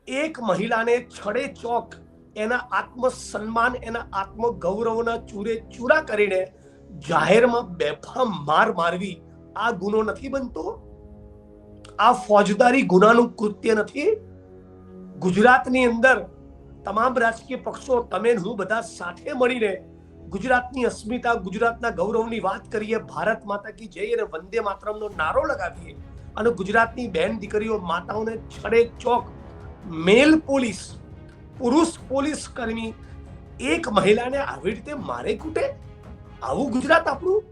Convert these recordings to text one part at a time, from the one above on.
એક મહિલાને છડે ચોક એના આત્મસન્માન, એના આત્મગૌરવના ચૂરે ચૂરા કરીને જાહેરમાં બેફામ માર મારવી, આ ગુનો નથી બનતો? આ ફોજદારી ગુનાનું કૃત્ય નથી? ગુજરાતની અંદર તમામ રાજકીય પક્ષો, તમે હું બધા સાથે મળીને ગુજરાતની અસ્મિતા, ગુજરાતના ગૌરવની વાત કરીએ, ભારત માતા કી જય અને વંદે માતરમનો નારો લગાવીએ અને ગુજરાતની બહેન દીકરીઓ માતાઓને છડે ચોક મેલ પોલીસ, પુરુષ પોલીસ કર્મી એક મહિલાને આવી રીતે મારે કૂટે, આવું ગુજરાત આપણું?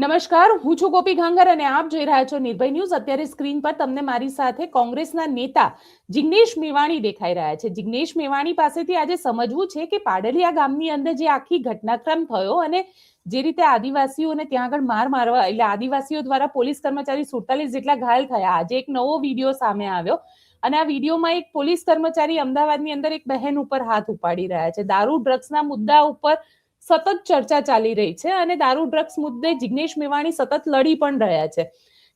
નમસ્કાર, હું છું ગોપી ઘાંગર અને આપ જોઈ રહ્યા છો નિર્ભય ન્યૂઝ. અત્યારે સ્ક્રીન પર તમને મારી સાથે કોંગ્રેસના નેતા જિગ્નેશ મેવાણી દેખાઈ રહ્યા છે. જિગ્નેશ મેવાણી પાસેથી આજે સમજવું છે કે પાડલિયા ગામની અંદર જે આખી ઘટનાક્રમ થયો અને જે રીતે આદિવાસીઓને ત્યાં આગળ માર મારવા, એટલે આદિવાસીઓ દ્વારા પોલીસ કર્મચારી 47 જેટલા ઘાયલ થયા. આજે એક નવો વિડીયો સામે આવ્યો અને આ વિડીયોમાં એક પોલીસ કર્મચારી અમદાવાદની અંદર એક બહેન ઉપર હાથ ઉપાડી રહ્યા છે. દારૂ ડ્રગ્સના મુદ્દા ઉપર સતત ચર્ચા ચાલી રહી છે અને દારૂ ડ્રગ્સ મુદ્દે જિગ્નેશ મેવાણી સતત લડી પણ રહ્યા છે.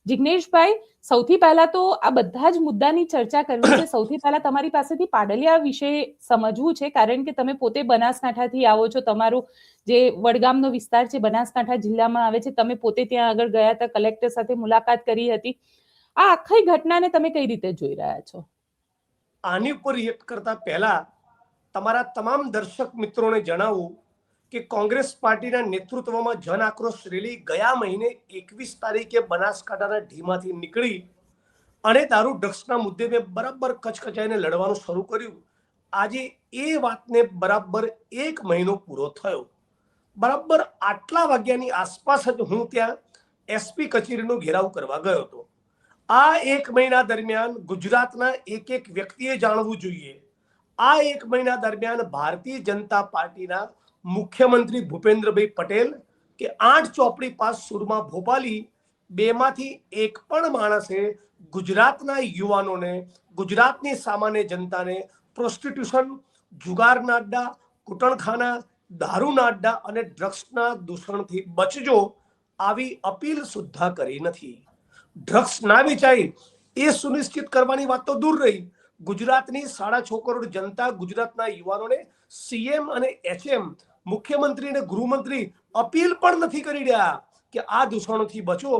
જિગ્નેશભાઈ, સૌથી પહેલા તો આ બધા જ મુદ્દાની ચર્ચા કરવી છે. સૌથી પહેલા તમારી પાસેથી પાડલિયા વિશે સમજવું છે, કારણ કે તમે પોતે બનાસકાંઠાથી આવો છો. તમારું જે વડગામનો વિસ્તાર છે બનાસકાંઠા જિલ્લામાં આવે છે. તમે પોતે ત્યાં આગળ ગયા હતા, કલેક્ટર સાથે મુલાકાત કરી હતી. આ આખી ઘટનાને તમે કઈ રીતે જોઈ રહ્યા છો? આની ઉપર રિએક્ટ કરતા પહેલા તમારા તમામ દર્શક મિત્રોને જણાવું કે કોંગ્રેસ પાર્ટીના નેતૃત્વમાં જન આક્રોશ રેલી ગયા મહિને 21 તારીખે બનાસકાંઠાના ઢીમાંથી નીકળી અને દારૂ ડ્રગ્સના મુદ્દે મેં બરાબર કચકચાઈને લડવાનું શરૂ કર્યું. આજે એ વાતને બરાબર 1 મહિનો પૂરો થયો. બરાબર આટલા વાગ્યાની આસપાસ જ હું ત્યાં એસપી કચેરીનો ઘેરાવ કરવા ગયો હતો. આ 1 મહિના દરમિયાન ગુજરાતના એક એક વ્યક્તિએ જાણવું જોઈએ, આ 1 મહિના દરમિયાન ભારતીય જનતા પાર્ટીના મુખ્યમંત્રી ભૂપેન્દ્રભાઈ પટેલ કે 8 ચોપડી પાસ સુરમા ભોપાલી, બેમાંથી એક પણ માણસે ગુજરાતના યુવાનોને, ગુજરાતની સામાન્ય જનતાને પ્રોસ્ટિટ્યુશન, જુગારના અડ્ડા, કૂટણખાના, દારૂના અડ્ડા અને ડ્રગ્સના દૂષણથી બચજો આવી અપીલ સુદ્ધા કરી નથી. ડ્રગ્સ ના વેચાય એ સુનિશ્ચિત કરવાની વાત તો દૂર રહી, ગુજરાતની 6.5 કરોડ જનતા, ગુજરાતના યુવાનોને સીએમ અને એચએમ, મુખ્યમંત્રી અને ગૃહમંત્રી અપીલ પણ નથી કરી રહ્યા કે આ દૂષણોથી બચો.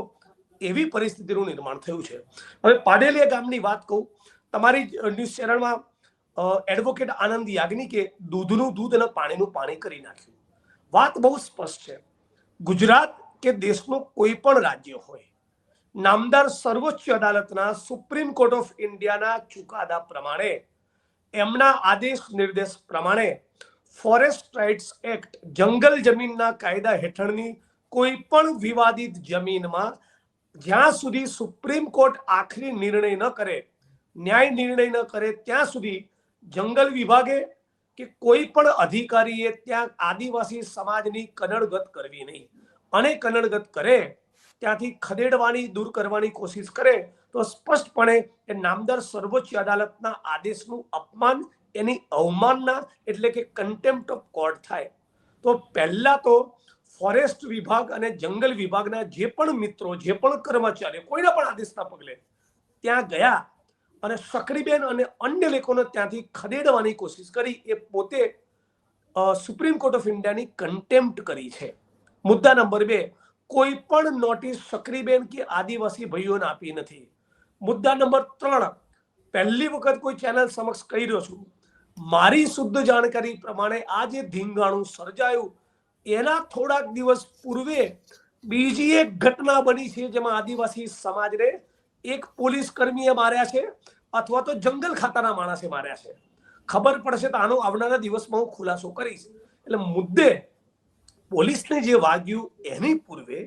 એવી પરિસ્થિતિનું નિર્માણ થયું છે. હવે પાડલિયા ગામની વાત કહું, તમારી ન્યૂઝ ચેનલમાં એડવોકેટ આનંદ યાજ્ઞિકે દૂધનું દૂધ અને પાણીનું પાણી કરી નાખ્યું. વાત બહુ સ્પષ્ટ છે. ગુજરાત કે દેશનું કોઈ પણ રાજ્ય હોય, નામદાર સર્વોચ્ચ અદાલતના, સુપ્રીમ કોર્ટ ઓફ ઇન્ડિયાના ચુકાદા પ્રમાણે, એમના આદેશ નિર્દેશ પ્રમાણે ફોરેસ્ટ રાઇટ્સ એક્ટ, જંગલ જમીનના કાયદા હેઠળની કોઈ પણ વિવાદિત જમીનમાં જ્યાં સુધી સુપ્રીમ કોર્ટ આખરી નિર્ણય ન કરે, ન્યાય નિર્ણય ન કરે, ત્યાં સુધી જંગલ વિભાગે કે કોઈ પણ અધિકારીએ ત્યાં આદિવાસી સમાજની કનડગત કરવી નહીં. અને કનડગત કરે, ત્યાંથી ખદેડવાની, દૂર કરવાની કોશિશ કરે તો સ્પષ્ટપણે એ નામદાર સર્વોચ્ચ અદાલતના આદેશનું અપમાન, એની અવમાનના એટલે કે કન્ટેમ્પ્ટ ઓફ કોર્ટ થાય. તો પહેલા તો ફોરેસ્ટ વિભાગ અને જંગલ વિભાગના જે પણ મિત્રો, જે પણ કર્મચારીઓ કોઈના પણ આદેશના પગલે ત્યાં ગયા અને સક્રીબેન અને અન્ય લોકોને ત્યાંથી ખદેડવાની કોશિશ કરી, એ પોતે સુપ્રીમ કોર્ટ ઓફ ઇન્ડિયાની કન્ટેમ્પ્ટ કરી છે. મુદ્દા નંબર 2, કોઈ પણ નોટિસ સક્રીબેન કે આદિવાસી ભાઈઓને આપી નથી. મુદ્દા નંબર 3, પહેલી વખત કોઈ ચેનલ સમક્ષ કહી રહ્યો છું, મારી શુદ્ધ જાણકારી પ્રમાણે આ જે ધીંગાણું સર્જાયું એના થોડાક દિવસ પૂર્વે બીજી એક ઘટના બની છે જેમાં આદિવાસી સમાજને એક પોલીસ કર્મીએ માર્યા છે અથવા તો જંગલ ખાતાના માણસે માર્યા છે. ખબર પડશે તો આનો આવનારા દિવસમાં હું ખુલાસો કરીશ. એટલે મુદ્દે પોલીસને જે વાગ્યું એની પૂર્વે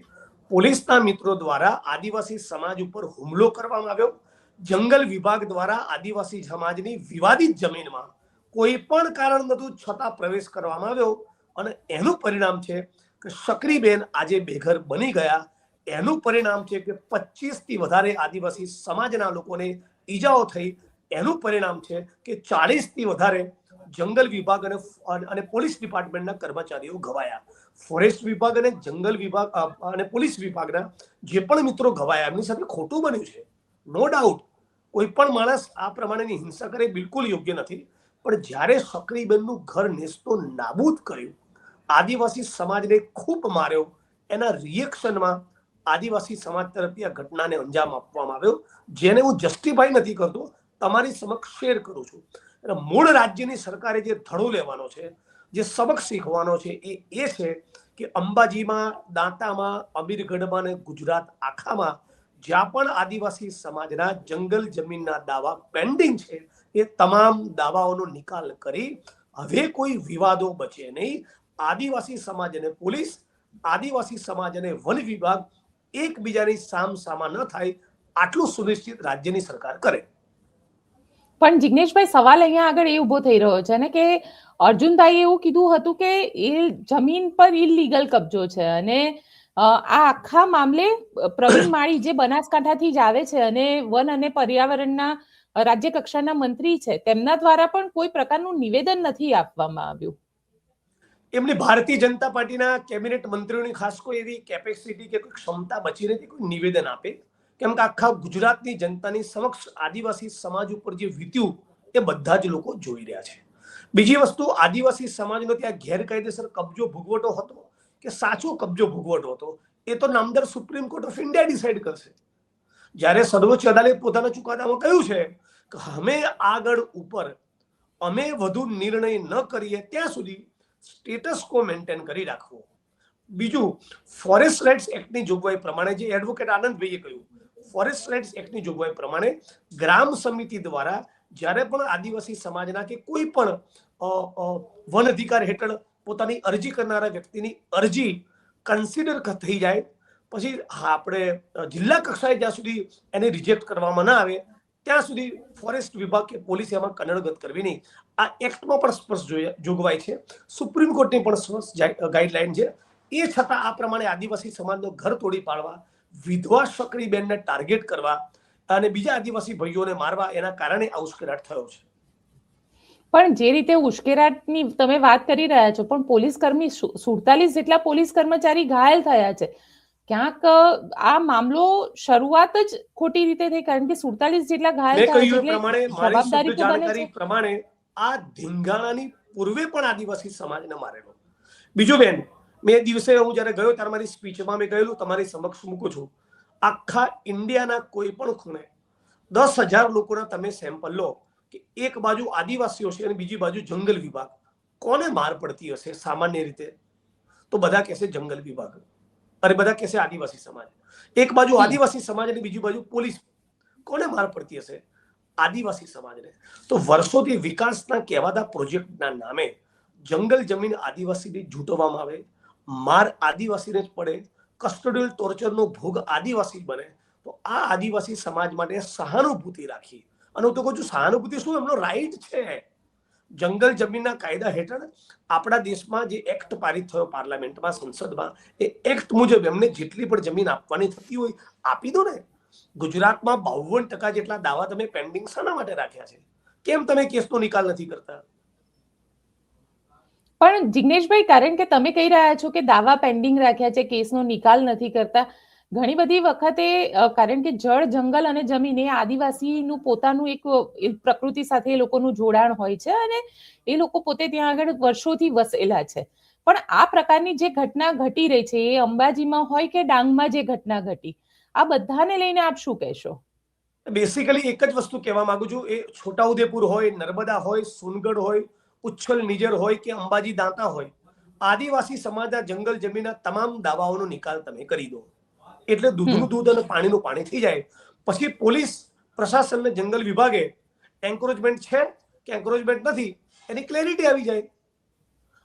પોલીસના મિત્રો દ્વારા આદિવાસી સમાજ ઉપર હુમલો કરવામાં આવ્યો. જંગલ વિભાગ દ્વારા આદિવાસી સમાજની વિવાદિત જમીનમાં કોઈ પણ કારણ નહોતું છતાં પ્રવેશ કરવામાં આવ્યો અને એનું પરિણામ છે કે સક્રીબેન આજે બેઘર બની ગયા. એનું પરિણામ છે કે 25થી વધારે આદિવાસી સમાજના લોકોને ઈજાઓ થઈ. એનું પરિણામ છે કે 40થી વધારે જંગલ વિભાગ અને પોલીસ ડિપાર્ટમેન્ટના કર્મચારીઓ ઘવાયા. ફોરેસ્ટ વિભાગ અને જંગલ વિભાગ અને પોલીસ વિભાગના જે પણ મિત્રો ઘવાયા એમની સાથે ખોટું બન્યું છે, નો ડાઉટ. કોઈ પણ માણસ આ પ્રમાણેની હિંસા કરે બિલકુલ યોગ્ય નથી, પણ જ્યારે સક્રીબેનનું ઘર નેસ્તો નાબૂદ કર્યું, આદિવાસી સમાજને ખૂબ માર્યો, એના રિએક્શનમાં આદિવાસી સમાજ તરફથી આ ઘટનાને અંજામ આપવામાં આવ્યો, જેને હું જસ્ટિફાઈ નથી કરતો, તમારી સમક્ષ શેર કરું છું. એટલે મૂળ રાજ્યની સરકારે જે ધડો લેવાનો છે, જે સબક શીખવાનો છે, એ છે કે અંબાજીમાં, દાંતામાં, અમીરગઢમાં અને ગુજરાત આખામાં જ્યાં પણ આદિવાસી સમાજના જંગલ જમીનના દાવા પેન્ડિંગ છે, એ તમામ દાવાઓનો નિકાલ કરી હવે કોઈ વિવાદો બચે નહીં. આદિવાસી સમાજ અને પોલીસ, આદિવાસી સમાજ અને વન વિભાગ એકબીજાની સામસામા ન થાય, આટલું સુનિશ્ચિત રાજ્યની સરકાર કરે. પણ જિગ્નેશભાઈ, સવાલ અહીંયા આગળ એ ઉભો થઈ રહ્યો છે ને કે અર્જુનભાઈએ એવું કીધું હતું કે એ જમીન પર ઇલીગલ કબજો છે, અને આ આખા મામલે પ્રવીણ માળી જે બનાસકાંઠાથી જ આવે છે અને વન અને પર્યાવરણના રાજ્ય કક્ષાના મંત્રી છે, તેમના દ્વારા પણ કોઈ પ્રકારનું નિવેદન નથી આપવામાં આવ્યું. એમની ભારતીય જનતા પાર્ટીના કેબિનેટ મંત્રીઓની ખાસ કોઈ એવી કેપેસિટી કે કોઈ ક્ષમતા બચી નથી કોઈ નિવેદન આપે, કેમ કે આખા ગુજરાતની જનતાની સમક્ષ આદિવાસી સમાજ ઉપર જે વીત્યું એ બધા જ લોકો જોઈ રહ્યા છે. બીજી વસ્તુ, આદિવાસી સમાજનો ત્યાં ગેરકાયદેસર કબજો ભોગવટો હતો કે સાચો કબજો ભોગવટો હતો, એ તો નામદાર supreme court of India decide કરશે. જ્યારે સર્વોચ્ચ અદાલતે પોતાના ચુકાદામાં કહ્યું છે કે અમે આગળ ઉપર અમે વધુ નિર્ણય ન કરીએ ત્યાં સુધી સ્ટેટસ કો મેન્ટેન કરી રાખવું. બીજું, ફોરેસ્ટ રાઇટ્સ એક્ટની જોગવાઈ પ્રમાણે, જે એડવોકેટ આનંદભાઈએ કહ્યું, ફોરેસ્ટ રાઇટ્સ એક્ટની જોગવાઈ પ્રમાણે ગ્રામ સમિતિ દ્વારા જ્યારે પણ આદિવાસી સમાજના કે કોઈ પણ વન અધિકાર હેઠળ પોતાની અરજી કરનારા વ્યક્તિની અરજી કન્સિડર થઈ જાય, પછી આપણે જિલ્લા કક્ષાએ જ્યાં સુધી એને રિજેક્ટ કરવામાં ના આવે ત્યાં સુધી ફોરેસ્ટ વિભાગ કે પોલીસ એમાં કનડગત કરવી નહીં. આ એક્ટમાં પણ સ્પષ્ટ જોગવાઈ છે, સુપ્રીમ કોર્ટની પણ સ્પષ્ટ ગાઈડલાઈન છે. એ છતાં આ પ્રમાણે આદિવાસી સમાજનો ઘર તોડી પાડવા, વિધવા સક્રીબેનને ટાર્ગેટ કરવા અને બીજા આદિવાસી ભાઈઓને મારવા, એના કારણે આ ઉશ્કેરાટ થયો છે. પણ જે રીતે ઉશ્કેરાટની તમે વાત કરી રહ્યા છો, પણ પોલીસ કર્મી 47 જેટલા પોલીસ કર્મચારી ઘાયલ થયા છે. ક્યાંક આ મામલો શરૂઆત જ ખોટી રીતે થઈ, કારણ કે 47 જેટલા ઘાયલ થયા છે એટલે જવાબદારી તો બને છે. પ્રમાણે આ ધીંગાણાની પૂર્વે પણ આદિવાસી સમાજને મારેલો. બીજું બેન, મેં દિવસે હું જ્યારે ગયો ત્યારે મારી સ્પીચમાં મેં કહેલું, તમારી સમક્ષ મૂકું છું, આખા ઇન્ડિયાના કોઈ પણ ખૂણે 10,000 લોકોના તમે સેમ્પલ લો કે એક બાજુ આદિવાસીઓ છે અને બીજી બાજુ જંગલ વિભાગ, કોને માર પડતી હશે સામાન્ય રીતે? તો બધા કહેશે જંગલ વિભાગ, અરે બધા કહેશે આદિવાસી સમાજ. એક બાજુ આદિવાસી સમાજ અને બીજી બાજુ પોલીસ, કોને માર પડતી હશે? આદિવાસી સમાજને. તો વર્ષોથી વિકાસના કહેવાતા પ્રોજેક્ટના નામે જંગલ જમીન આદિવાસીને ઝૂંટવવામાં આવે, માર આદિવાસીને જ પડે, કસ્ટોડિયલ ટોર્ચરનો ભોગ આદિવાસી બને. તો આ આદિવાસી સમાજ માટે સહાનુભૂતિ રાખી, અને હું તો કહું છું સહાનુભૂતિ શું, એમનો રાઈટ છે. જંગલ જમીનના કાયદા હેઠળ આપણા દેશમાં જે એક્ટ પારિત થયો પાર્લામેન્ટમાં, સંસદમાં, એ એક્ટ મુજબ એમને જેટલી પણ જમીન આપવાની થતી હોય આપી દો ને. ગુજરાતમાં 52% જેટલા દાવા તમે પેન્ડિંગ શાના માટે રાખ્યા છે? કેમ તમે કેસનો નિકાલ નથી કરતા? પણ જિગ્નેશભાઈ, કારણ કે તમે કહી રહ્યા છો કે દાવા પેન્ડિંગ રાખ્યા છે, કેસનો નિકાલ નથી કરતા, ઘણી બધી વખતે કારણ કે જળ, જંગલ અને જમીન એ આદિવાસીનું પોતાનું એક પ્રકૃતિ સાથે એ લોકોનું જોડાણ હોય છે અને એ લોકો પોતે ત્યાં આગળ વર્ષોથી વસેલા છે. પણ આ પ્રકારની જે ઘટના ઘટી રહી છે, એ અંબાજીમાં હોય કે ડાંગમાં જે ઘટના ઘટી, આ બધાને લઈને આપ શું કહેશો? બેસિકલી એક જ વસ્તુ કહેવા માંગુ છું, એ છોટાઉદેપુર હોય, નર્મદા હોય, સોનગઢ હોય, ઉચ્છલ નિજર હોય કે અંબાજી દાંતા હોય, આદિવાસી સમાજના જંગલ જમીનના તમામ દાવાઓનો નિકાલ તમે કરી દો એટલે દૂધનું દૂધ અને પાણીનું પાણી થઈ જાય. પછી પોલીસ પ્રશાસન અને જંગલ વિભાગે એન્કરેજમેન્ટ છે કે એન્કરેજમેન્ટ નથી એની ક્લેરિટી આવી જાય,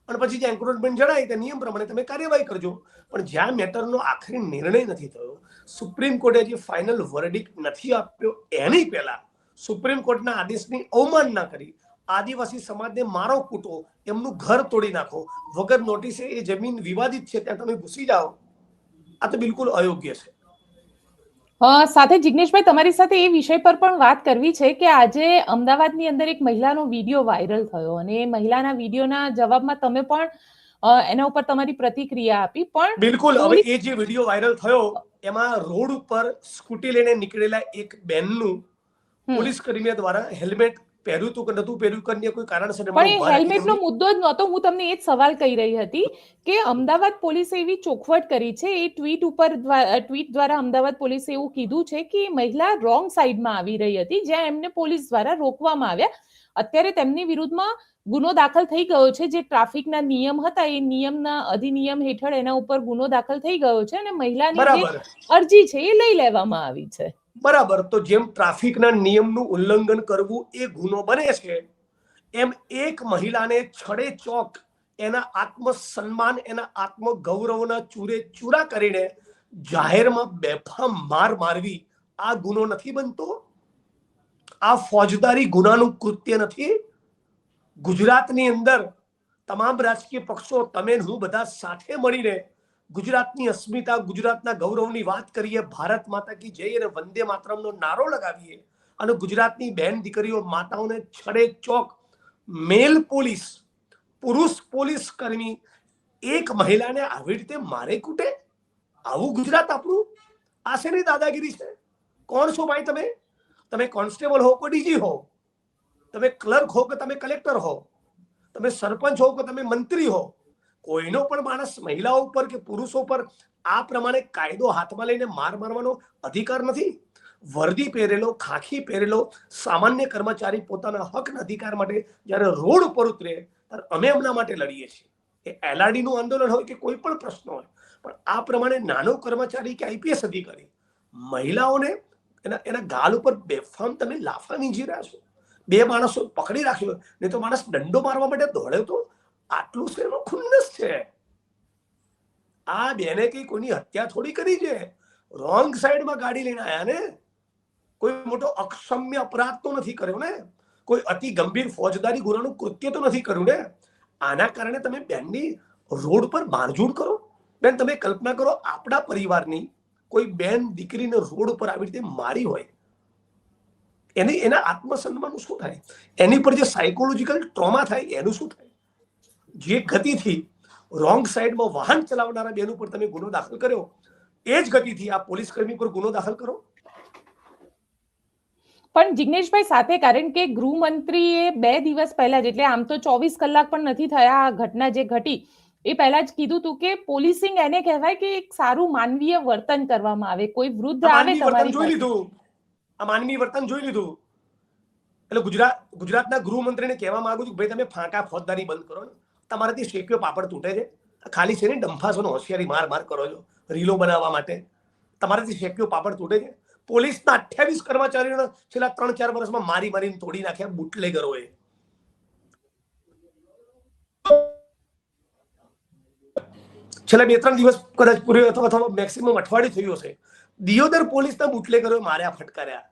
અને પછી જે એન્કરેજમેન્ટ જણાય તે નિયમ પ્રમાણે તમે કાર્યવાહી કરજો. પણ જ્યાં મેટરનો આખરી નિર્ણય નથી થયો, સુપ્રીમ કોર્ટે જે ફાઇનલ વર્ડિક્ટ નથી આપ્યો, એની પહેલા સુપ્રીમ કોર્ટના આદેશની અવમાનના કરી આદિવાસી સમાજને મારો કૂટો, એમનું ઘર તોડી નાખો, વગર નોટિસે એ જમીન વિવાદિત છે ત્યાં તમે ઘૂસી જાઓ, આ તો બિલકુલ અયોગ્ય છે. સાથે જિગ્નેશભાઈ, તમારી સાથે એ વિષય પર પણ વાત કરવી છે કે આજે અમદાવાદની અંદર એક મહિલાનો વિડીયો વાયરલ થયો અને એ મહિલાના વિડીયોના જવાબમાં તમે પણ એના ઉપર તમારી પ્રતિક્રિયા આપી. પણ બિલકુલ, હવે એ જે વિડીયો વાયરલ થયો એમાં રોડ ઉપર સ્કૂટી લઈને નીકળેલા એક બેનનું પોલીસ કર્મીઓ દ્વારા હેલ્મેટ પહેર્યું હતું કે નતું પહેર્યું કરીને કોઈ કારણસર એમને પણ એ ઊભા રાખીને હેલ્મેટનો મુદ્દો જ નહોતો. હું તમને એ જ સવાલ કહી રહી હતી કે અમદાવાદ પોલીસે એવી ચોખવટ કરી છે, એ ટ્વીટ દ્વારા અમદાવાદ પોલીસે એવું કીધું છે કે મહિલા રોંગ સાઈડમાં આવી રહી હતી, જ્યાં એમને પોલીસ દ્વારા રોકવામાં આવ્યા. અત્યારે તેમની વિરુદ્ધમાં ગુનો દાખલ થઈ ગયો છે, જે ટ્રાફિકના નિયમ હતા એ નિયમના અધિનિયમ હેઠળ એના ઉપર ગુનો દાખલ થઈ ગયો છે અને મહિલાની જે બરાબર અરજી છે એ લઈ લેવામાં આવી છે. બરાબર. તો જેમ ટ્રાફિકના નિયમનું ઉલ્લંઘન કરવું એ ગુનો બને છે, એમ એક મહિલાને છડે ચોક એના આત્મસન્માન એના આત્મગૌરવના ચૂરે ચૂરા કરીને જાહેરમાં બેફામ માર મારવી આ ગુનો નથી બનતો? આ ફોજદારી ગુનાનું કૃત્ય નથી? ગુજરાતની અંદર તમામ રાજકીય પક્ષો, તમે હું બધા સાથે મળીને ગુજરાતની અસ્મિતા, ગુજરાતના ગૌરવની વાત કરીએ, ભારત માતા કી જય અને વંદે માતરમનો નારો લગાવીએ અને ગુજરાતની બહેન દીકરીઓ માતાઓને છડે ચોક મેલ પોલીસ, પુરુષ પોલીસ કર્મી એક મહિલાને આવી રીતે મારે કૂટે, આવું ગુજરાત આપણું? આ શેની દાદાગીરી છે? કોણ છો ભાઈ તમે? તમે કોન્સ્ટેબલ હો કે ડીજી હો, તમે ક્લર્ક હો કે તમે કલેક્ટર હો, તમે સરપંચ હો કે તમે મંત્રી હો, કોઈનો પણ માણસ મહિલાઓ ઉપર કે પુરુષો પર આ પ્રમાણે કાયદો હાથમાં લઈને માર મારવાનો અધિકાર નથી? વર્દી પહેરેલો, ખાખી પહેરેલો સામાન્ય કર્મચારી પોતાના હકના અધિકાર માટે જ્યારે રોડ ઉપર ઉતરે ત્યારે અમે એમના માટે લડીએ છીએ. એ LRD નું આંદોલન હોય કે કોઈ પણ પ્રશ્ન હોય, પણ આ પ્રમાણે નાનો કર્મચારી કે IPS અધિકારી મહિલાઓને એના ગાલ ઉપર બેફામ તમે લાફા વીંજી રહ્યા છો. બે માણસો પકડી રાખ્યો, નહીં તો માણસ દંડો મારવા માટે દોડ્યો તો આટલું શેનો ખુન્નસ છે? આ બેને કઈ કોઈની હત્યા થોડી કરી છે, રોંગ સાઈડમાં ગાડી લઈને આયા ને, કોઈ મોટો અક્ષમ્ય અપરાધ તો નથી કર્યો ને, કોઈ અતિ ગંભીર ફોજદારી ગુનાનું કૃત્ય તો નથી કર્યું ને. આના કારણે તમે બેનની રોડ પર મારઝૂડ કરો? બેન તમે કલ્પના કરો, આપણા પરિવારની કોઈ બેન દીકરીને રોડ ઉપર આવી રીતે મારી હોય, એના આત્મસન્માનનું શું થાય? એની પર જે સાયકોલોજીકલ ટ્રોમા થાય એનું શું થાય? જે ગતિથી રોંગ સાઈડમાં વાહન ચલાવનારા બેન ઉપર તમે ગુનો દાખલ કર્યો, એ જ ગતિથી આ પોલીસ કર્મી પર ગુનો દાખલ કરો. પણ જિગ્નેશભાઈ સાથે, કારણ કે ગૃહમંત્રીએ 2 દિવસ પહેલા જ, એટલે આમ તો 24 કલાક પણ નથી થયા આ ઘટના જે ઘટી, એ પહેલા જ કીધું હતું કે પોલીસિંગ એને કહેવાય કે એક સારું માનવીય વર્તન કરવામાં આવે. કોઈ વૃદ્ધ આવે તમારી જોઈ લીધું, આ માનવી વર્તન જોઈ લીધું. એટલે ગુજરાતના ગૃહમંત્રીને કહેવા માંગુ છું, ભાઈ તમે ફાંકા ફોજદારી બંધ કરો ને. તમારાથી શેક્યો પાપડ તૂટે છે, ખાલી છે ને ડંફાસોનો હોશિયારી માર કરો છો રીલો બનાવવા માટે. તમારાથી શેક્યો પાપડ તૂટે છે. પોલીસના 28 કર્મચારીઓને છેલ્લા 3-4 વર્ષમાં મારીને તોડી નાખ્યા બુટલેગરોએ. છેલ્લા 2-3 દિવસ કદાચ પૂર્યો અથવા મેક્સિમમ અઠવાડિયું થયું હશે, દિયોદર પોલીસના બુટલેગરોએ માર્યા, ફટકાર્યા.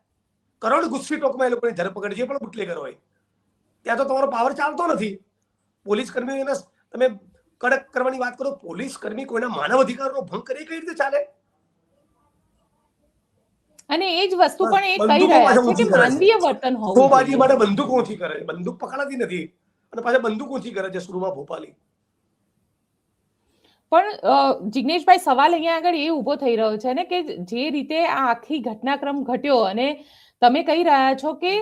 કરોડ ગુસ્સી ટોકમાં એ લોકોની ધરપકડ, જે પણ બુટલેગર હોય. ત્યાં તો તમારો પાવર ચાલતો નથી. પોલીસ કર્મીઓને તમે કડક કરવાની વાત કરો, પોલીસ કર્મી કોઈના માનવ અધિકારનો ભંગ કરે કઈ રીતે ચાલે? અને એ જ વસ્તુ પણ એ કહી રહ્યા છે કે માનવીય વર્તન હોવું જોઈએ. બાજી માટે બંદૂક ઊંચી કરે, બંદૂક પકડાતી નથી અને પાછા બંદૂક ઊંચી કરે છે સુરમાં ભોપાલી. પણ જિગ્નેશભાઈ, સવાલ અહીંયા આગળ એ ઉભો થઈ રહ્યો છે ને કે જે રીતે આ આખી ઘટનાક્રમ ઘટ્યો અને તમે કહી રહ્યા છો કે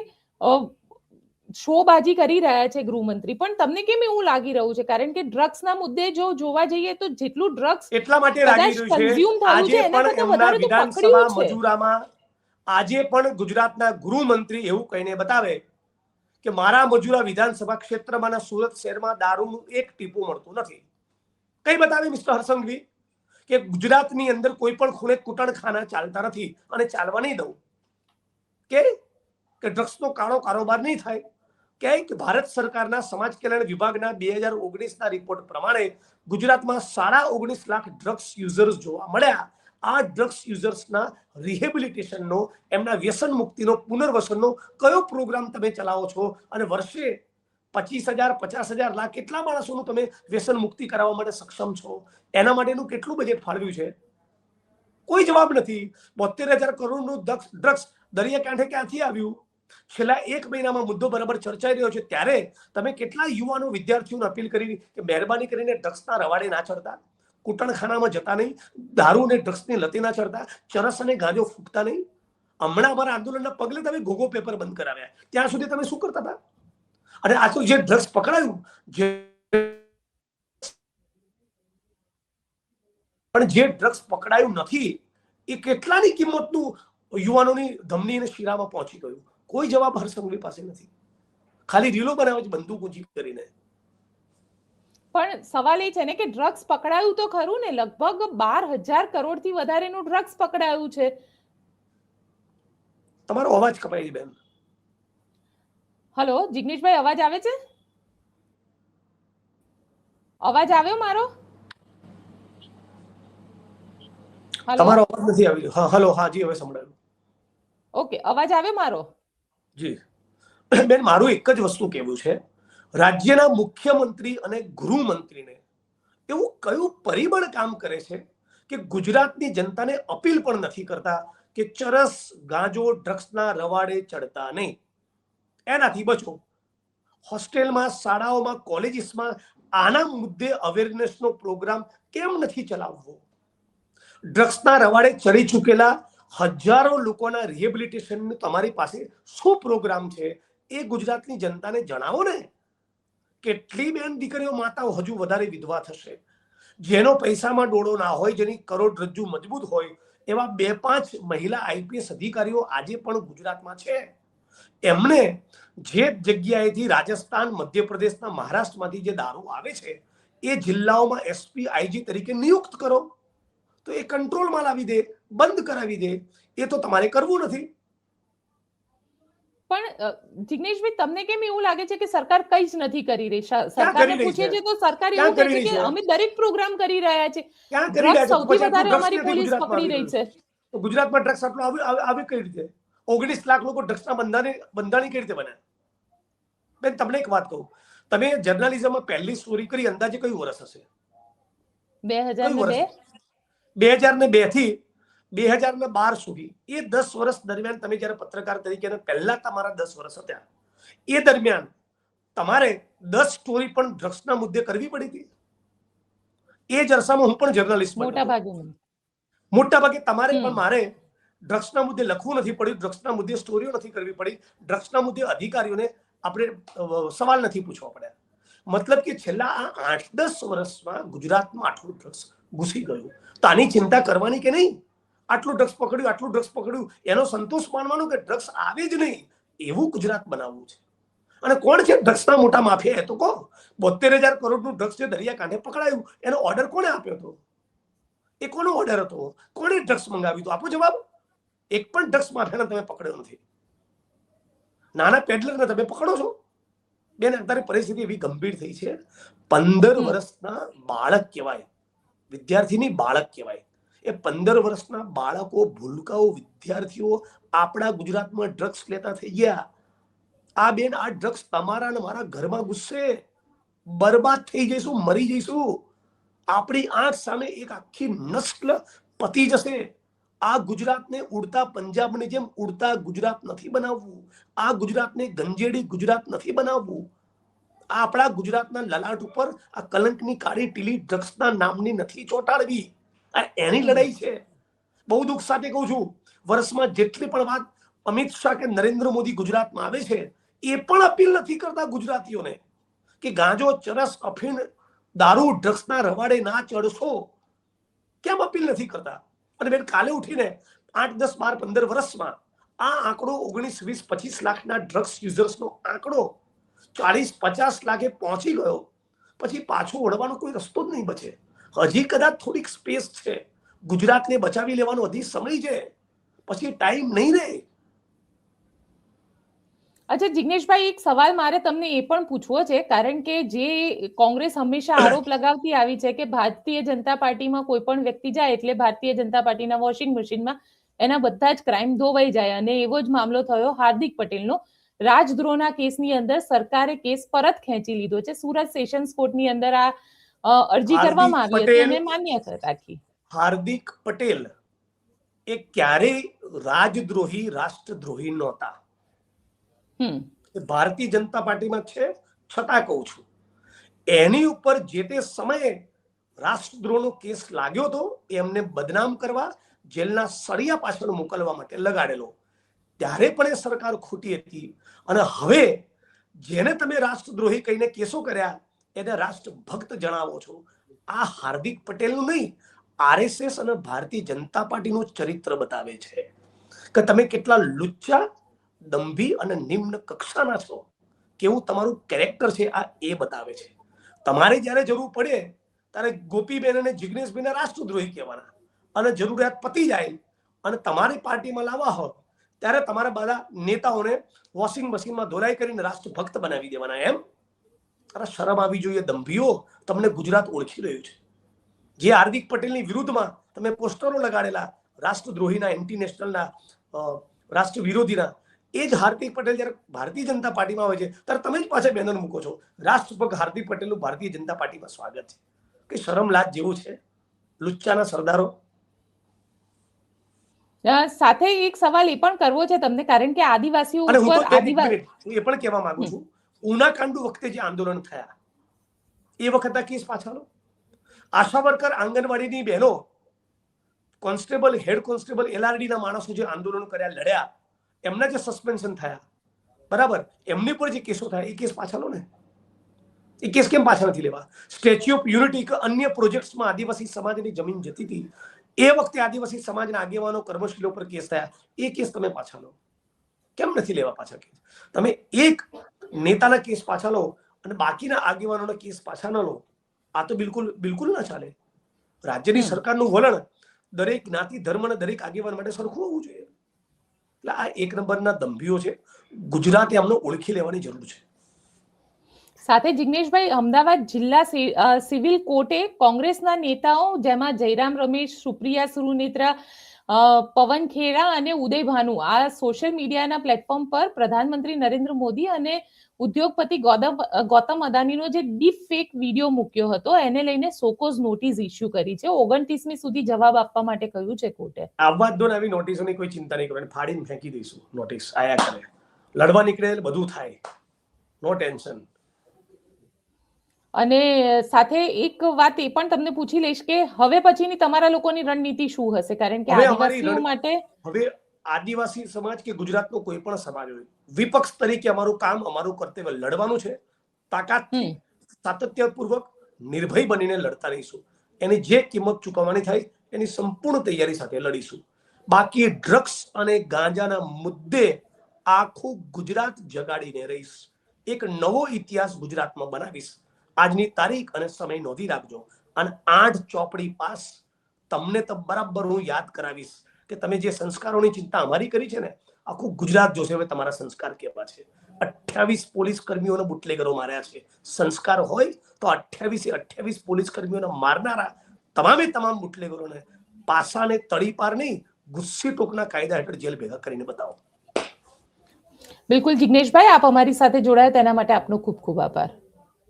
શોબાજી કરી રહ્યા છે ગૃહમંત્રી, પણ તમને કેમ એવું લાગી રહ્યું છે? કારણ કે ડ્રગ્સના મુદ્દે જો જોવા જઈએ તો જેટલું ડ્રગ્સ એટલા માટે લાગી રહ્યું છે, આજે પણ એમના વિધાનસભા મજૂરામાં આજે પણ ગુજરાતના ગૃહમંત્રી એવું કહીને બતાવે કે મારા મજૂરા વિધાનસભા ક્ષેત્રમાં સુરત શહેરમાં દારૂનું એક ટીપું મળતું નથી. કઈ બતાવે મિસ્ટર હરસંઘવી કે ગુજરાતની અંદર કોઈ પણ ખૂણે કૂટણખાના ચાલતા નથી અને ચાલવા નહીં દઉં? કે ડ્રગ્સનો કાળો કારોબાર નહીં થાય? કે ભારત સરકારના સમાજ કલ્યાણ વિભાગના 2019ના રિપોર્ટ પ્રમાણે ગુજરાતમાં 19.5 લાખ ડ્રગ્સ યુઝર્સ જોવા મળ્યા. આ ડ્રગ્સ યુઝર્સના રિહેબિલિટેશનનો, એમના વ્યસન મુક્તિનો, પુનર્વસનનો કયો પ્રોગ્રામ તમે ચલાવો છો? અને વર્ષે 25,000, 50,000, લાખ કેટલા માણસોનું તમે વ્યસન મુક્તિ કરાવવા માટે સક્ષમ છો? એના માટેનું કેટલું બજેટ ફાળવ્યું છે? કોઈ જવાબ નથી. 72,000 કરોડનું ડ્રગ્સ દરિયાકાંઠે ક્યાંથી આવ્યું? છેલ્લા 1 મહિનામાં મુદ્દો બરાબર ચર્ચાઈ રહ્યો છે ત્યારે તમે કેટલા યુવાનો, વિદ્યાર્થીઓને અપીલ કરી કે મહેરબાની કરીને ડ્રગ્સના રવાડે ના ચડતા, કૂટણખાનામાં જતા નહીં, દારૂ અને ડ્રગ્સની લતે ના ચડતા, ચરસ અને ગાંજો ફૂંકતા નહીં. હમણાં અમારા આંદોલનના પગલે તમે ઘોઘો પેપર બંધ કરાવ્યા, ત્યાં સુધી તમે શું કરતા હતા? અને આ તો જે ડ્રગ્સ પકડાયું, પણ જે ડ્રગ્સ પકડાયું નથી એ કેટલાની કિંમતનું યુવાનોની ધમની અને શિરામાં પહોંચી ગયું. કોઈ જવાબ હર્ષ સંઘવી પાસે નથી, ખાલી રીલો બનાવે છે બંદૂક ઊંચી કરીને. પણ સવાલ એ છે ને કે ડ્રગ્સ પકડાયું તો ખરું ને, લગભગ 12,000 કરોડથી વધારેનું ડ્રગ્સ પકડાયું છે. તમારો અવાજ કપાય છે બેન. હલો જિગ્નેશભાઈ, અવાજ આવે છે? અવાજ આવ્યો મારો? તમારો અવાજ નથી આવી રહ્યો. હલો, હા જી, હવે સંભળાયું. ઓકે, અવાજ આવ્યો મારો? જી બેન, મારું એક જ વસ્તુ કહેવું છે, રાજ્યના મુખ્યમંત્રી અને ગૃહમંત્રીને એવું કયું પરિબળ કામ કરે છે કે ગુજરાતની જનતાને અપીલ પણ નથી કરતા કે ચરસ, ગાંજો, ડ્રગ્સના રવાડે ચડતા નહીં, એનાથી બચો. હોસ્ટેલમાં, શાળાઓમાં, કોલેજીસમાં આના મુદ્દે અવેરનેસનો પ્રોગ્રામ કેમ નથી ચલાવવો? ડ્રગ્સના રવાડે ચડી ચૂકેલા હજારો લોકોના રિહેબિલિટેશન તમારી પાસે શું પ્રોગ્રામ છે એ ગુજરાતની જનતાને જણાવો ને. કેટલી બેન દીકરીઓ, માતાઓ હજુ વધારે વિધવા થશે, જેનો પૈસામાં ડોળો ના હોય, જેની કરોડરજ્જુ મજબૂત હોય, એવા 2-5 મહિલા આઈપીએસ અધિકારીઓ આજે પણ ગુજરાતમાં છે. એમને જે જગ્યાએથી રાજસ્થાન, મધ્યપ્રદેશના, મહારાષ્ટ્રમાંથી જે દારૂ આવે છે એ જિલ્લાઓમાં એસપી, આઈજી તરીકે નિયુક્ત કરો, તો એ કંટ્રોલમાં લાવી દે, બંધ કરાવી દે. એ તો તમારે કરવું નથી. પણ જિગ્નેશભાઈ, તમને કેમ એવું લાગે છે કે સરકાર કંઈ જ નથી કરી રહી? સરકારને પૂછીએ છીએ તો સરકાર એવું કહે છે કે અમે દરેક પ્રોગ્રામ કરી રહ્યા છે. ડ્રગ્સ સૌથી વધારે અમારી પોલીસ પકડી રહી છે. તો ગુજરાતમાં ડ્રગ્સ આટલો આવે કઈ રીતે? 19 લાખ લોકો ડ્રગ્સના બંધાણી કઈ રીતે બન્યા? બેન, તમને એક વાત કહું, તમે જર્નલિઝમમાં પહેલી સ્ટોરી કરી અંદાજે કયું વર્ષ હશે? 2002 થી 2012 સુધી, એ 10 વર્ષ દરમિયાન તમે જયારે પત્રકાર તરીકે પહેલા તમારા 10 વર્ષ હતા, એ દરમિયાન તમારે 10 સ્ટોરી પણ ડ્રગ્સના મુદ્દે કરવી પડી હતી. એ જ અરસામાં હું પણ જર્નલિસ્ટ મોટા ભાગે તમારે પણ મારે ડ્રગ્સના મુદ્દે લખવું નથી પડ્યું, ડ્રગ્સના મુદ્દે સ્ટોરીઓ નથી કરવી પડી, ડ્રગ્સના મુદ્દે અધિકારીઓને આપણે સવાલ નથી પૂછવા પડ્યા. મતલબ કે છેલ્લા આ 8-10 વર્ષમાં ગુજરાતમાં આટલું ડ્રગ્સ ઘૂસી ગયું, તો આની ચિંતા કરવાની કે નહીં? આટલું ડ્રગ્સ પકડ્યું, એનો સંતોષ માનવાનો કે ડ્રગ્સ આવે જ નહીં એવું ગુજરાત બનાવવું છે. અને કોણ છે ડ્રગ્સના મોટા માફિયા? એ તો કહો. 72,000 કરોડનું ડ્રગ્સ જે દરિયા કાંઠે પકડાયું, એનો ઓર્ડર કોણે આપ્યો હતો? એ કોનો ઓર્ડર હતો? કોણે ડ્રગ્સ મંગાવ્યું હતું? આપો જવાબ. એક પણ ડ્રગ્સ માફિયાને તમે પકડ્યો નથી. નાના પેડલરને તમે પકડો છો. બેન, અત્યારે પરિસ્થિતિ એવી ગંભીર થઈ છે, 15 વર્ષના બાળક કહેવાય, વિદ્યાર્થીની બાળક કહેવાય, એ 15 વર્ષના બાળકો, ભૂલકાઓ, વિદ્યાર્થીઓ આપણા ગુજરાતમાં ડ્રગ્સ લેતા થઈ ગયા. આ બેન, આ ડ્રગ્સ તમારા અને મારા ઘરમાં ઘૂસશે, બરબાદ થઈ જઈશું, મરી જઈશું. આપણી આંખ સામે એક આખી નસ્લ પતી જશે. આ ગુજરાતને ઉડતા પંજાબની જેમ ઉડતા ગુજરાત નથી બનાવવું. આ ગુજરાતને ગંજેડી ગુજરાત નથી બનાવવું. આપણા ગુજરાતના લલાટ ઉપર આ કલંકની કાળી ટીલી ડ્રગ્સના નામની નથી ચોંટાડવી. આ એની લડાઈ છે. બહુ દુઃખ સાથે કહું છું, વર્ષમાં જેટલી પણ વાત અમિત શાહ કે નરેન્દ્ર મોદી ગુજરાતમાં આવે છે, એ પણ અપીલ નથી કરતા ગુજરાતીઓને કે ગાંજો, ચરસ, અફીણ, દારૂ, ડ્રગ્સના રવાડે ના ચડશો. કેમ અપીલ નથી કરતા? અને બેન, કાલે ઉઠીને 8, 10, 12, 15 વર્ષમાં આ આંકડો 19, 20, 25 લાખના ડ્રગ્સ યુઝર્સનો આંકડો 40-50 લાખે પહોંચી ગયો, પછી પાછો વળવાનો કોઈ રસ્તો જ નહીં બચે. હજી કદાચ થોડીક સ્પેસ છે, ગુજરાતને બચાવી લેવાનો હજી સમય છે, પછી ટાઈમ નહીં રહે. અચ્છા જિગ્નેશભાઈ, એક સવાલ મારે તમને એ પણ પૂછવો છે, કારણ કે જે કોંગ્રેસ હંમેશા આરોપ લગાવતી આવી છે કે ભારતીય જનતા પાર્ટીમાં કોઈ પણ વ્યક્તિ જાય એટલે ભારતીય જનતા પાર્ટીના વોશિંગ મશીનમાં એના બધા જ ક્રાઇમ ધોવાઈ જાય, અને એવો જ મામલો થયો હાર્દિક પટેલનો. રાજદ્રોહના કેસની અંદર સરકારે કેસ પરત ખેંચી લીધો છે. સુરત સેશન્સ કોર્ટની અંદર આ અરજી કરવામાં આવી હતી અને માન્યતા રાખી. હાર્દિક પટેલ એ ક્યારેય રાજદ્રોહી, રાષ્ટ્રદ્રોહી નહોતા. ભારતીય જનતા પાર્ટીમાં છે, છતાં કહું છું, એની ઉપર જે તે સમયે રાષ્ટ્રદ્રોહનો કેસ લાગ્યો હતો, એમને બદનામ કરવા, જેલના સળિયા પાછળ મોકલવા માટે લગાડેલો. ત્યારે પણ એ સરકાર ખોટી હતી. અને હવે જેને તમે રાષ્ટ્રદ્રોહી કહીને કેસો કર્યા એને રાષ્ટ્રભક્ત જણાવો છો. આ હાર્દિક પટેલનું નહીં, આરએસએસ અને ભારતીય જનતા પાર્ટીનું ચરિત્ર બતાવે છે કે તમે કેટલા લુચ્ચા, દંભી અને નિમ્ન કક્ષાના છો. કેવું તમારું કેરેક્ટર છે આ એ બતાવે છે. તમારે જ્યારે જરૂર પડે ત્યારે ગોપીબેન અને જિગ્નેશભાઈને રાષ્ટ્રદ્રોહી કહેવાના, અને જરૂરિયાત પતી જાય અને તમારી પાર્ટીમાં લાવવા હોય ત્યારે તમારા બધા નેતાઓને વોશિંગ મશીનમાં ધોલાઈ કરીને રાષ્ટ્રભક્ત બનાવી દેવાના. એમ અરે શરમ આવી જોઈએ દંભીઓ. તમને ગુજરાત ઓળખી રહ્યું છે. જે હાર્દિક પટેલની વિરુદ્ધમાં તમે પોસ્ટરો લગાડેલા રાષ્ટ્રદ્રોહીના, ઇન્ટરનેશનલના, રાષ્ટ્ર વિરોધીના, એ જ હાર્દિક પટેલ જ્યારે ભારતીય જનતા પાર્ટીમાં હોય છે ત્યારે તમે જ પાછા બેનર મૂકો છો રાષ્ટ્રભક્ત હાર્દિક પટેલનું ભારતીય જનતા પાર્ટીમાં સ્વાગત છે. કે શરમ લાજ જેવું છે લુચ્ચાના સરદારો. સાથે એક સવાલ એ પણ કરવો છે તમને, કારણ કે આદિવાસીઓ અને હું ઉપર તો હું એ પણ કહેવા માંગુ છું, ઉના કાંડુ વખતે જે આંદોલન થયા એ વખતના કેસ પાછા લો. આશા વર્કર, આંગણવાડીની બહેનો, કોન્સ્ટેબલ, હેડ કોન્સ્ટેબલ, એલઆરડી ના માણસો જે આંદોલન કર્યા, લડ્યા, એમના જે સસ્પેન્શન થયા, બરાબર, એમની પર જે કેસો થયા એ કેસ પાછા લો ને. એ કેસ કેમ પાછા નથી લેવા? સ્ટેચ્યુ ઓફ યુનિટી કે અન્ય પ્રોજેક્ટ્સમાં આદિવાસી સમાજની જમીન જતી હતી, એ વખતે આદિવાસી સમાજના આગેવાનો, કર્મશીલો પર કેસ થયા, એ કેસ તમે પાછા લો. કેમ નથી લેવા પાછા કેસ? તમે એક નેતાના કેસ પાછા લો અને બાકીના આગેવાનોના કેસ પાછા ન લો. આ તો બિલકુલ ના ચાલે. રાજ્યની સરકારનું વલણ દરેક જ્ઞાતિ, ધર્મ અને દરેક આગેવાન માટે સરખું હોવું જોઈએ. એટલે આ એક નંબરના દંભીઓ છે. ગુજરાતે અમને ઓળખી લેવાની જરૂર છે. સાથે જિગ્નેશભાઈ, અમદાવાદ જિલ્લા સિવિલ કોર્ટે કોંગ્રેસના નેતાઓ, જેમાં જયરામ રમેશ, સુપ્રિયા સુનેત્રા, પવન ખેરા અને ઉદય ભાનુ, આ સોશિયલ મીડિયાના પ્લેટફોર્મ પર પ્રધાનમંત્રી નરેન્દ્ર મોદી અને ઉદ્યોગપતિ ગૌતમ અદાણીનો જે ડીપ ફેક વિડીયો મૂક્યો હતો એને લઈને સોકોઝ નોટિસ ઇસ્યુ કરી છે. 29મી સુધી જવાબ આપવા માટે કહ્યું છે કોર્ટે. આવવા જ દો ને, આવી નોટિસોની કોઈ ચિંતા નહીં કરો, ફાડીને ફેંકી દઈશું. નોટિસ આયા કરે, લડવા નીકળે બધું થાય, નો ટેન્શન. અને સાથે એક વાત એ પણ તમને પૂછી લઈશ કે હવે પછીની તમારા લોકોની રણનીતિ શું હશે? કારણ કે આદિવાસીઓ માટે, હવે આદિવાસી સમાજ કે ગુજરાતનો કોઈ પણ સમાજ હોય, વિપક્ષ તરીકે અમારું કામ, અમારું કર્તવ્ય લડવાનું છે. તાકાતથી, સાતત્યપૂર્વક, નિર્ભય બનીને લડતા રહીશું. એની જે કિંમત ચૂકવવાની થાય એની સંપૂર્ણ તૈયારી સાથે લડીશું. બાકી ડ્રગ્સ અને ગાંજાના મુદ્દે આખું ગુજરાત જગાડીને રહીશ. એક નવો ઇતિહાસ ગુજરાતમાં બનાવીશ. આજની તારીખ અને સમય નોંધી રાખજો. અને 8 ચોપડી પાસ તમને તો બરાબર હું યાદ કરાવીશ કે તમે જે સંસ્કારોની ચિંતા અમારી કરી છે ને, આખું ગુજરાત જોશે હવે તમારા સંસ્કાર કેવા છે. 28 પોલીસ કર્મીઓને બુટલેગરો માર્યા છે. સંસ્કાર હોય તો 28 પોલીસ કર્મીઓને મારનારા તમામ બુટલેગરોને પાસાને તળીપાર નહીં, ગુસ્સી ટોકના કાયદા હેઠળ જેલ ભેગા કરીને બતાવો. બિલકુલ જિગ્નેશભાઈ, આપ અમારી સાથે જોડાયા તેના માટે આપનો ખૂબ ખૂબ આભાર.